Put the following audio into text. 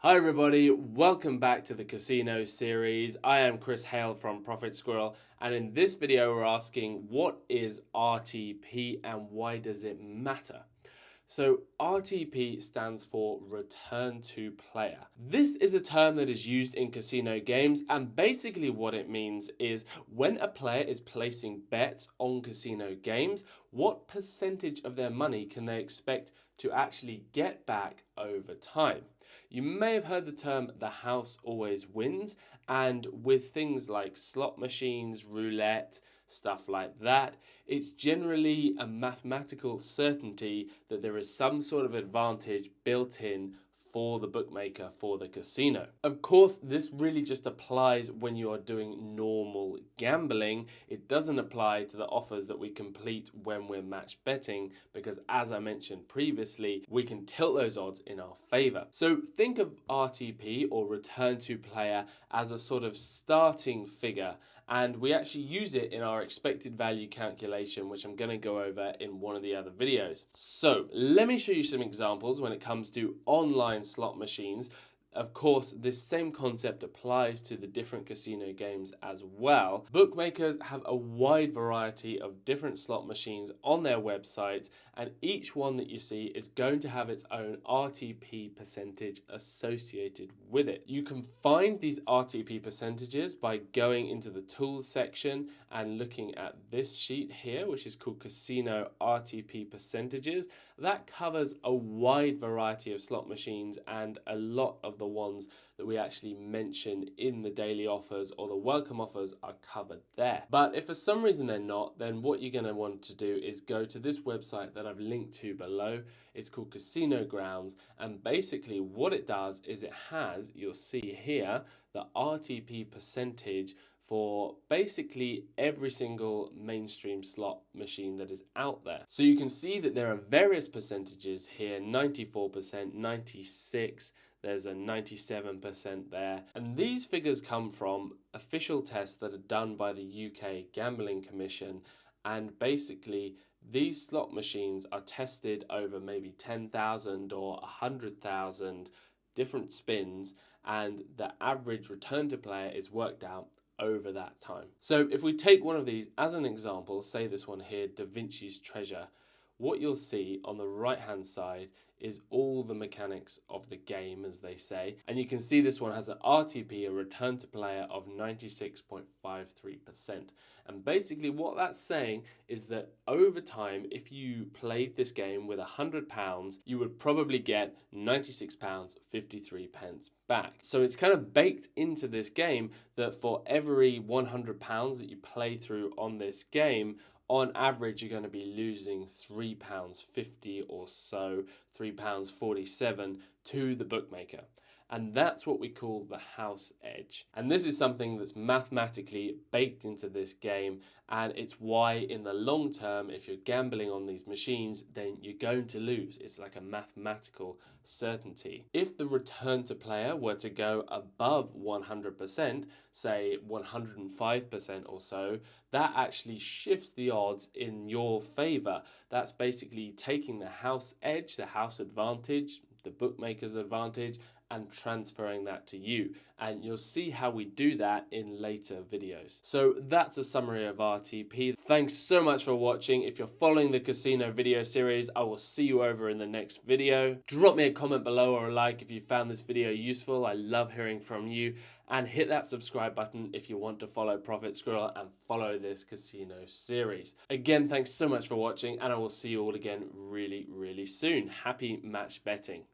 Hi everybody, welcome back to the casino series. I am Chris Hale from Profit Squirrel, and in this video we're asking what is RTP and why does it matter? So RTP stands for Return to Player. This is a term that is used in casino games, and basically what it means is when a player is placing bets on casino games, what percentage of their money can they expect to actually get back over time? You may have heard the term the house always wins, and with things like slot machines, roulette, stuff like that, it's generally a mathematical certainty that there is some sort of advantage built in for the bookmaker, for the casino. Of course, this really just applies when you are doing normal gambling. It doesn't apply to the offers that we complete when we're match betting, because as I mentioned previously, we can tilt those odds in our favor. So think of RTP, or return to player, as a sort of starting figure, and we actually use it in our expected value calculation, which I'm going to go over in one of the other videos. So let me show you some examples when it comes to online slot machines. Of course, this same concept applies to the different casino games as well. Bookmakers have a wide variety of different slot machines on their websites, and each one that you see is going to have its own RTP percentage associated with it. You can find these RTP percentages by going into the tools section and looking at this sheet here, which is called Casino RTP Percentages. That covers a wide variety of slot machines and a lot of the ones that we actually mention in the daily offers or the welcome offers are covered there. But if for some reason they're not, then what you're going to want to do is go to this website that I've linked to below. It's called Casino Grounds, and basically what it does is it has, you'll see here, the RTP percentage for basically every single mainstream slot machine that is out there. So you can see that there are various percentages here, 94%, 96%, there's a 97% there. And these figures come from official tests that are done by the UK Gambling Commission, and basically these slot machines are tested over maybe 10,000 or 100,000 different spins, and the average return to player is worked out over that time. So if we take one of these as an example, say this one here, Da Vinci's Treasure, what you'll see on the right hand side is all the mechanics of the game, as they say, and you can see this one has an RTP, a return to player, of 96.53%. And basically what that's saying is that over time, if you played this game with £100, you would probably get £96.53 back. So it's kind of baked into this game that for every £100 that you play through on this game, on average, you're going to be losing £3.50 or so, £3.47 to the bookmaker. And that's what we call the house edge. And this is something that's mathematically baked into this game, and it's why in the long term, if you're gambling on these machines, then you're going to lose. It's like a mathematical certainty. If the return to player were to go above 100%, say 105% or so, that actually shifts the odds in your favor. That's basically taking the house edge, the house advantage, the bookmaker's advantage, and transferring that to you. And you'll see how we do that in later videos. So that's a summary of RTP. Thanks so much for watching. If you're following the casino video series, I will see you over in the next video. Drop me a comment below or a like if you found this video useful. I love hearing from you. And hit that subscribe button if you want to follow Profit Squirrel and follow this casino series. Again, thanks so much for watching, and I will see you all again really, really soon. Happy match betting.